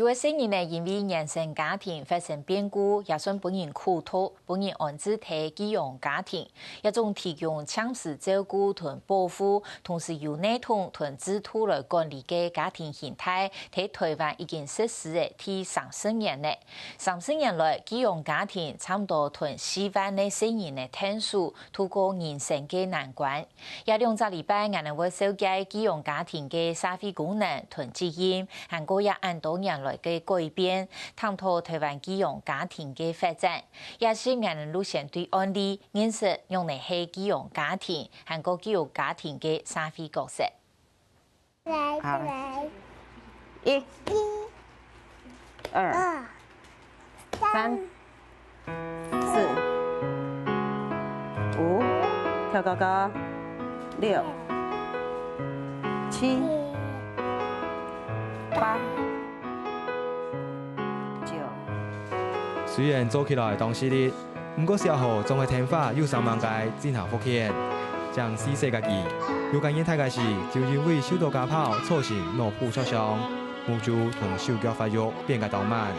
有的成人呢，因为原生家庭发生变故，也算本人苦痛，本人安置在寄养家庭，一种提供强势照顾同保护，同时由内统同制度来管理嘅家庭形态，喺台湾已經實施嘅第30年嘞。30年來，寄養家庭差唔多同4萬嘅成人嘅天數，度過人生嘅難關。也2個禮拜，我哋會紹介寄養家庭嘅社會功能同責任，韓國也按多年來嘅改變，探討台灣寄養家庭嘅發展，也是我哋路線對案例認識用嚟係寄養家庭，韓國寄養家庭嘅社會角色。來，1、2、3、4、5，跳高高，6、7、8、9。雖然做起來當時的，不過小號總係聽話有3萬屆進行復健，將4歲嘅佢，有感染態嘅時，就因為受到家暴造成腦部挫傷，無助同手腳發育變得倒慢。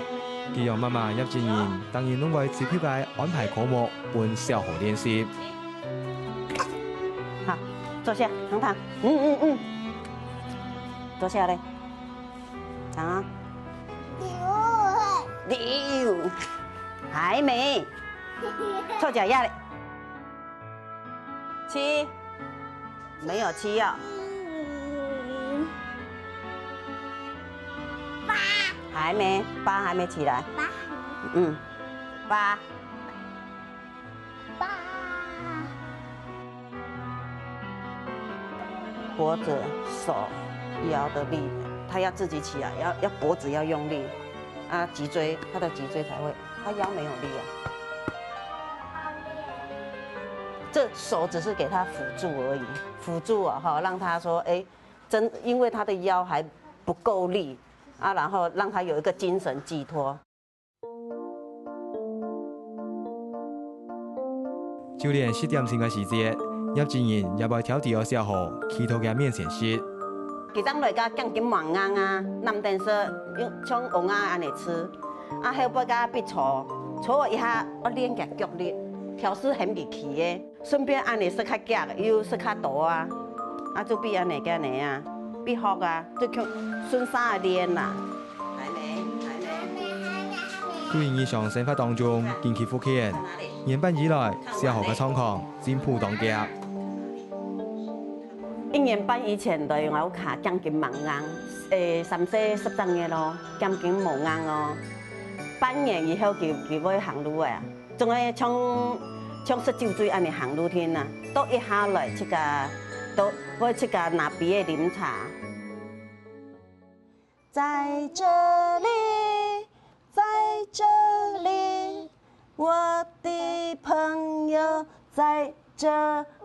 寄養媽媽葉靜瑩當然攏會自己嘅安排科目伴小號練習。好，坐下，躺。坐下來，躺啊。6，還沒，臭腳丫嘞。7，沒有7哦。8，還沒，8還沒起來。8。脖子、手、腰的力，他要自己起来，要脖子要用力，啊，脊椎，他的脊椎才会，他腰没有力啊。这手只是给他辅助而已，辅助啊哈，让他說，哎，因為他的腰還不夠力啊，然後讓他有一個精神寄託。就連10點鐘嘅時節，葉靜瑩也會挑第2小號，祈禱嘅面前食。佢當來個降金黃糠啊，南電說用像黃糠安尼吃，啊後尾個必搓一下，我練個腳力，調試很離奇嘅，順便安尼說較夾，又說較大啊，啊就比安尼個呢啊，比學啊，就靠順勢練啦。還沒。對日常生活當中，經期復健，延半以來，小號嘅狀況進步當家。1年半以前就我卡降金黃糠，3歲10月咯，降金無糠咯。半年以後佢會行路啊，仲係像19歲安尼行路添啊，都一下來都會出個拿筆嘅飲茶。在這裡，在這裡，我的朋友在這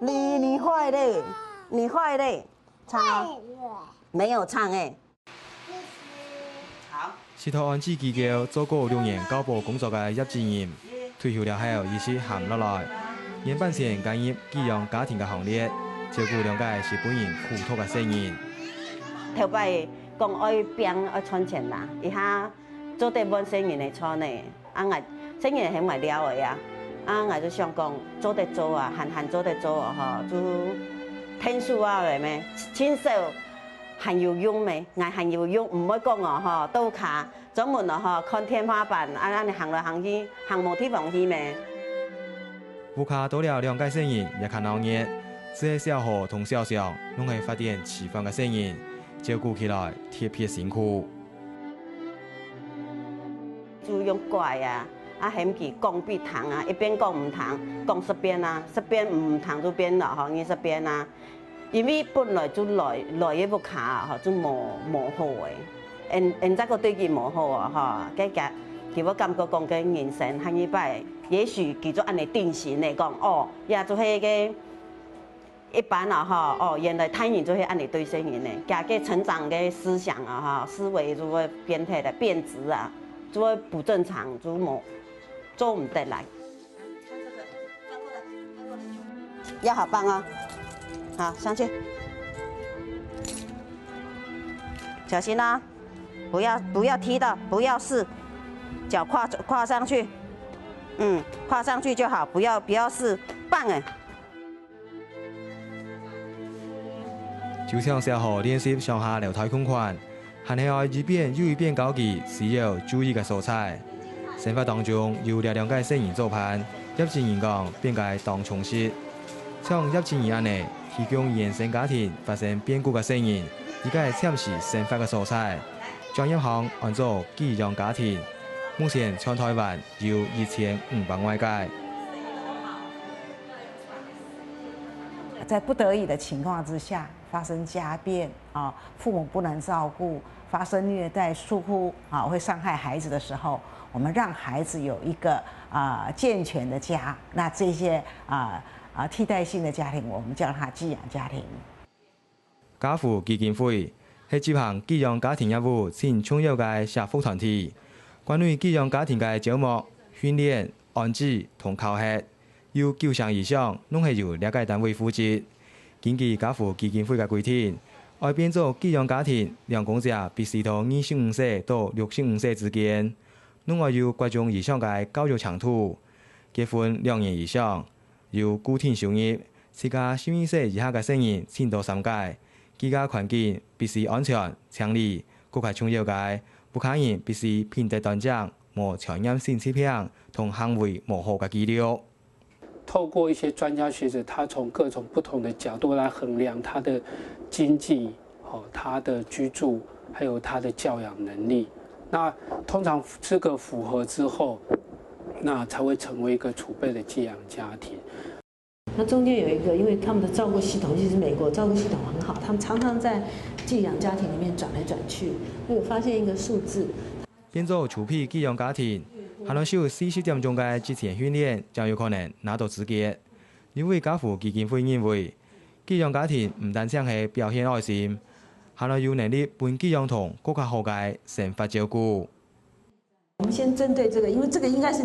裡，你壞嘞。你壞嘞，唱哦，沒有唱誒。好。是托安置機構做過6年教保工作嘅葉靜瑩，退休了後一時閒落來，延半前加入寄養家庭嘅行列，照顧2個是本人苦痛嘅成人。頭擺講愛病愛存錢啦，一下做得本成人嚟存呢，啊我成人係咪了嘅呀？啊我就想講做得做啊，閒做得做啊，嗬就。天數啊嚟咩？親手很有用咩？嗌很有用，唔可以講哦，嗬，都卡專門哦，嗬，看天花板，啊，你行來行去，行冇地方去咩？屋卡多了2個成人，也看鬧熱，這些小號同小小，攏係發展氣氛嘅成人，照顧起來特別辛苦。就用怪啊！啊，嫌佢講必糖啊，一邊講唔糖，講十邊啊，十邊唔糖就變啦，嗬，十邊啊，因為本來就來一部卡啊，嗬，就冇好嘅，現在個對佢冇好啊，嗬，佢我感覺講嘅人生很一擺，也許佢就按你定型嚟講，哦，也就係個一般啊，嗬，哦，原來他人就係按你對成人嘅，加個成長嘅思想啊，嗬，思維就會變態的變質啊，就會不正常，就冇。做唔得來，要好棒哦！好，上去，小心啦！不要踢到，不要试，脚跨上去，跨上去就好，不要试，棒哎！就像小學練習上下流太空款，還係愛一遍又一遍搞記需要注意嘅素材。生活當中有力量嘅聲音做伴，葉靜怡講便該當重視。像葉靜怡安尼提供原生家庭發生變故嘅聲音，而家係暫時生活嘅素材。專業項按做寄養家庭，目前全台灣有1500外界。在不得已的情况之下，发生家变啊，父母不能照顾，发生虐待、疏忽啊，会伤害孩子的时候，我们让孩子有一个健全的家。那这些替代性的家庭，我们叫它寄养家庭。家扶基金會係執行寄養家庭業務前重要嘅社福團體，關於寄養家庭嘅招募、訓練、安置同考核，有9項以上，攏係由呢個單位負責。根據家扶基金會嘅規定，要變做寄養家庭，兩公者必須到25歲到65歲之間，攏要有各種以上嘅教育程度，結婚2年以上，有固定收入，自家12歲以下嘅成員先到3屆。居家環境必須安全、清理，各係重要嘅，不可以必須品德端正、無傳染性疾病同行為模糊嘅記錄。透過一些專家學者，他從各種不同的角度來衡量他的經濟、他的居住，還有他的教養能力。那通常這個符合之後，那才會成為一個儲備的寄養家庭。那中間有一個，因為他們的照顧系統，其實美國照顧系統很好，他們常常在寄養家庭裡面轉來轉去。我有發現一個數字，變做儲備寄養家庭。還能受40點鐘嘅職前訓練，就有可能拿到資格。因為家扶基金會認為，寄養家庭唔單止係表現愛心，還能有能力幫寄養童更加好嘅生活照顧。我們先針對這個，因為這個應該是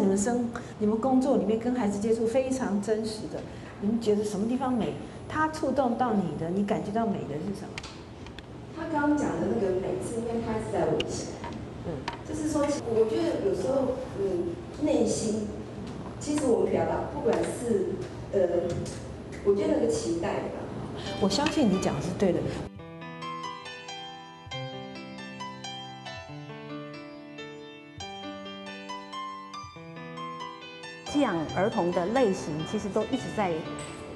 你們工作裡面跟孩子接觸非常真實的。你們覺得什麼地方美？它觸動到你的，你感覺到美的是什麼？他剛剛講的那個美是應該開始在我心。就是說，我覺得有時候，內心，其實我們表達，不管是，我覺得那個期待吧。我相信你講的是對的。寄養兒童的類型其實都一直在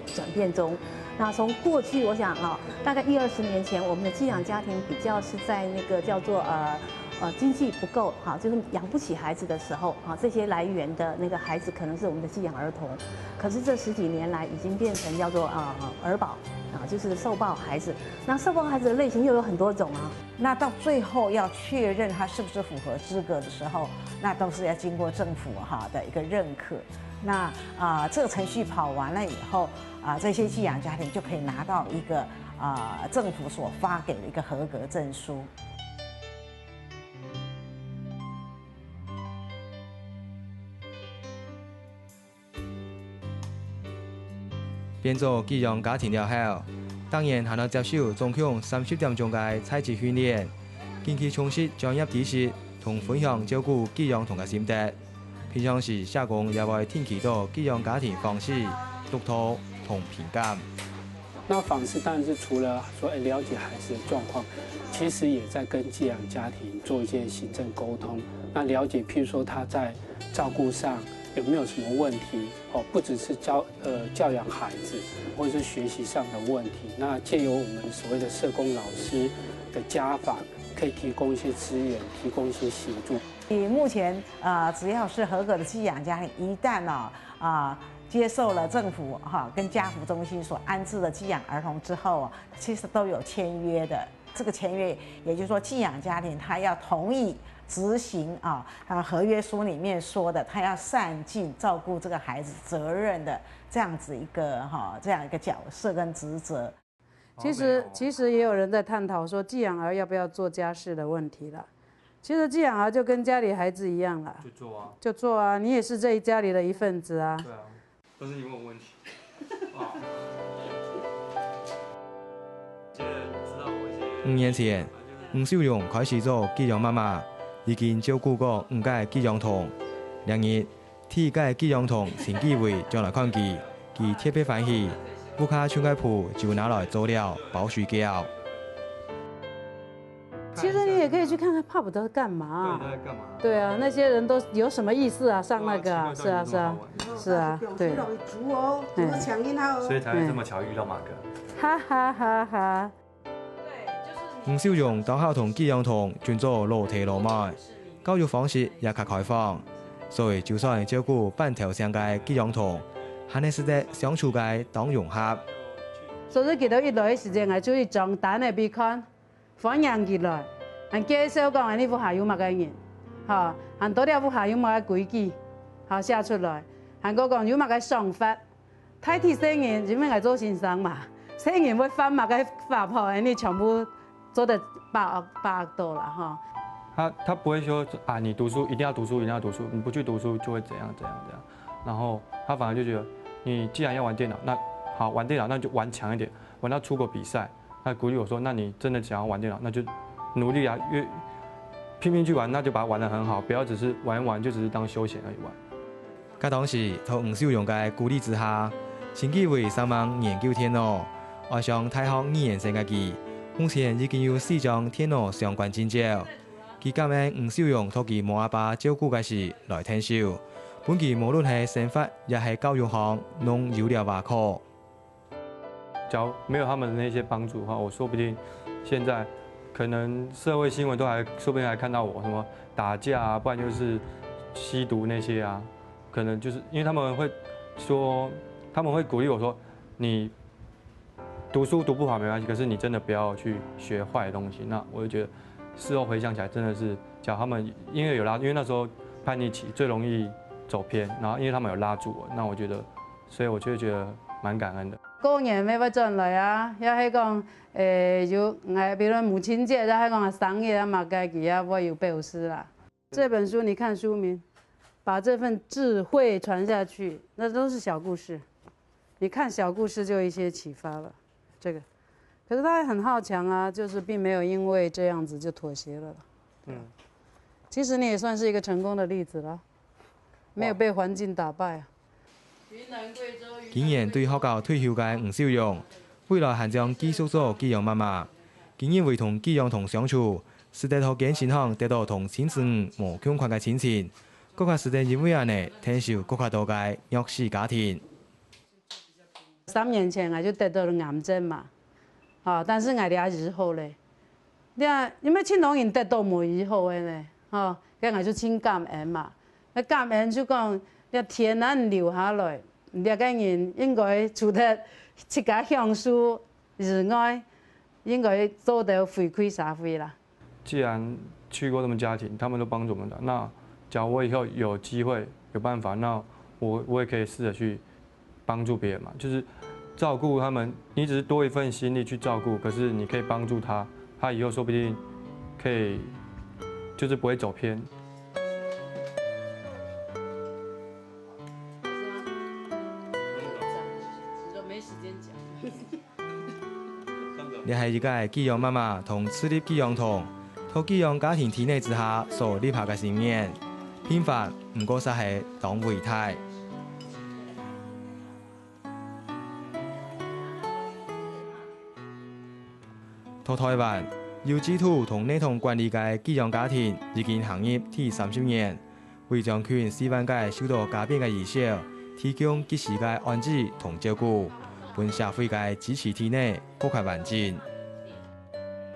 轉變中。那從過去，我想大概20-20年前，我們的寄養家庭比較是在那個叫做經濟不夠就是養不起孩子的時候這些來源的那個孩子可能是我們的寄養兒童。可是這10幾年來已經變成叫做兒保就是受暴孩子。那受暴孩子的類型又有很多種啊。那到最後要確認他是不是符合資格的時候，那都是要經過政府的一個認可。那這個程序跑完了以後，這些寄養家庭就可以拿到一個政府所發給的一個合格證書。變做寄養家庭了後，當然還能接受總共30點鐘嘅採集訓練，經佢充實專業知識同分享照顧寄養童嘅心得。平常時社工也會定期到寄養家庭訪視、督導同評鑑。那訪視當然是除了說了解孩子的狀況，其實也在跟寄養家庭做一些行政溝通，那了解譬如說他在照顧上有沒有什麼問題？不只是教養孩子，或者是學習上的問題。那借由我們所謂的社工老師的家訪，可以提供一些資源，提供一些協助。目前只要是合格的寄養家庭，一旦接受了政府跟家扶中心所安置的寄養兒童之後，其實都有簽約的。這個簽約，也就是說寄養家庭他要同意執行合約書裡面說的，他要善盡照顧這個孩子責任的這樣子一個角色跟職責。其實也有人在探討說寄養兒要不要做家事的問題了。其實寄養兒就跟家裡孩子一樣了，就做啊，你也是這一家裡的一份子啊。對啊，都是你問我問題。5年前，黄秀荣开始做寄养妈妈，已经照顾过5个寄养童。两日，第1个寄养童陈继伟将来看见，其特别欢喜，不卡唱个谱就拿来做了包水饺。其实你也可以去看看泡泡都在干嘛。对，在干嘛？对啊，那些人都有什么意思啊？上那个啊，是啊，是啊，是啊，对。所以才会这么巧遇到马哥。哈哈哈哈。黄秀荣当校同寄养童转做裸体裸卖，教育方式也较开放，所以就算照顾半条上嘅寄养童，还能使得相处嘅当融合。所以見到一來嘅時間係注意裝單嘅俾看，反映起來，還介紹講係呢副下有乜嘅人，嚇，還多啲副下有乜嘅規矩，嚇寫出來，還個講有乜嘅想法，睇啲聲音點樣係做先生嘛，聲音會翻乜嘅法炮，你全部做得把多了哈。他不會說啊，你讀書一定要讀書，一定要讀書，你不去讀書就會怎樣。然後他反而就覺得，你既然要玩電腦，那好玩電腦，那就玩強一點，玩到出國比賽。他鼓勵我說，那你真的想要玩電腦，那就努力啊，越拼命去玩，那就把它玩得很好，不要只是玩一玩就只是當休閒而已玩。喺當時，喺黃秀榮嘅鼓勵之下，陳繼偉上網研究電腦，愛上大學2年生嘅佢。目前已經有4張電腦相關證照，佢感恩黃秀榮託其母阿爸照顧嘅時來聽修，本期無論係生活也係教育行，攏有了把口。假如沒有他們的那些幫助的話，我說不定現在可能社會新聞都還說不定還看到我什麼打架啊，不然就是吸毒那些啊，可能就是因為他們會說，他們會鼓勵我說你。讀書讀不好沒關係，可是你真的不要去學壞的東西。那我就覺得事後回想起來，真的是叫他們因為有拉，因為那時候叛逆期最容易走偏，然後因為他們有拉住我，那我覺得，所以我就覺得蠻感恩的。過年咩要轉來啊？要係講有比如母親節，要係講生日啊嘛，該給啊我有表示啦。這本書你看書名，把這份智慧傳下去，那都是小故事。你看小故事就有一些啟發了。這個，可是他很好強啊，就是並沒有因為這樣子就妥協了。其實你也算是一個成功的例子了，沒有被環境打敗。今年對學校退休嘅黃秀榮，未來還將繼續做寄養媽媽，經驗為同寄養童相處，使得佢健身行得到同親子無相關嘅親情，更加使得因為安尼聽受更加多嘅弱勢家庭。3年前我就得到了癌症嘛，但是我哋日後咧，你啊，因為青龍人得到冇以後嘅咧，咁我就請感恩嘛。那感恩就講，你天然留下來，你個人應該除得自家享受以外，應該做到回饋社會啦。既然去過這麼家庭，他們都幫助我們的，那假如我以後有機會有辦法，那我也可以試着去幫助別人嘛，就是照顧他們。你只是多一份心力去照顧，可是你可以幫助他，他以後說不定可以，就是不會走偏。你係一個寄養媽媽同私立寄養童，喺寄養家庭體內之下所立下嘅信念，平凡唔過實係當遺態。喺台灣，有指圖同內同管理嘅寄養家庭已經行業第30年，為將權4萬個受到家變嘅兒少提供及時嘅安置同照顧，本社會嘅支持體內擴開環境。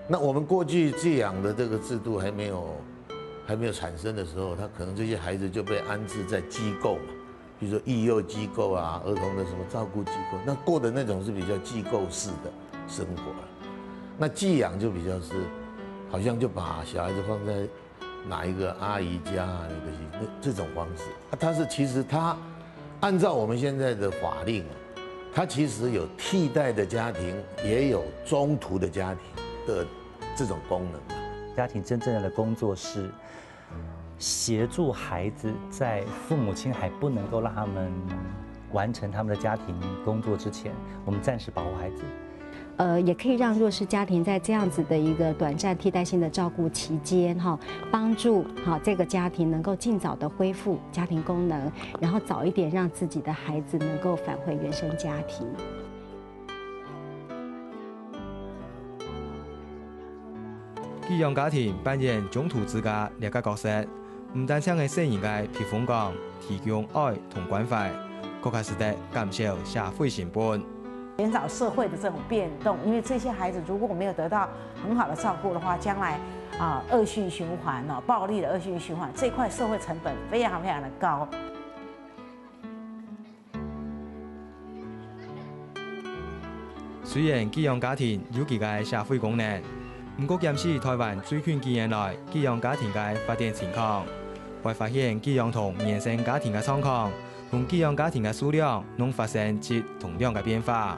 那我們過去寄養的這個制度還沒有產生的時候，他可能這些孩子就被安置在機構嘛，比如說育幼機構啊、兒童的什麼照顧機構，那過的那種是比較機構式的生活。那寄養就比較是，好像就把小孩子放在哪一個阿姨家啊，那這種方式。其實他按照我們現在的法令，他其實有替代的家庭，也有中途的家庭的這種功能。家庭真正的工作是協助孩子在父母親還不能夠讓他們完成他們的家庭工作之前，我們暫時保護孩子。也可以让弱势家庭在这样子的一个短暂替代性的照顾期间，帮助这个家庭能够尽早的恢复家庭功能，然后早一点让自己的孩子能够返回原生家庭。寄养家庭扮演中途之家两个角色，唔单向嘅成员嘅避风港提供爱同关怀，更加是得减少社会成本。减少社会的这种变动，因为这些孩子如果没有得到很好的照顾的话，将来恶性循环暴力的恶性循环，这一块社会成本非常非常的高。虽然寄养家庭有其嘅社会功能，不过检视台湾最近几年来寄养家庭嘅发展情况，会发现寄养同原生家庭嘅状况同寄养家庭嘅数量拢发生质同量嘅变化。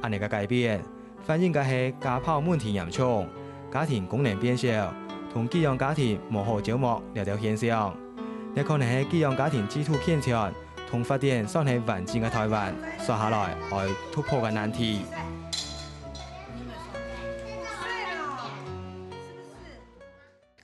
安尼嘅改变，反映嘅係家暴问题严重、家庭功能变小，同寄养家庭无好照顾两条现象。也可能係寄养家庭制度健全同發展算係完整嘅台灣，刷下來係突破嘅難題。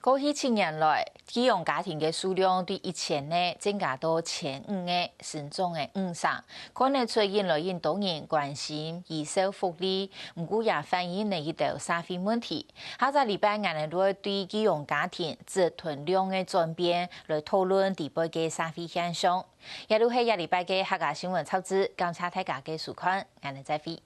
過去7年來，寄養家庭嘅數量對1000呢增加到1500個，成長嘅5成。可能出現了很多人關心兒少福利，唔過也反映了一道社會問題。下個禮拜我哋會對寄養家庭資團量嘅轉變來討論地區嘅社會現象。也都係下禮拜嘅客家新聞抄資，感謝大家嘅收看，我哋再會。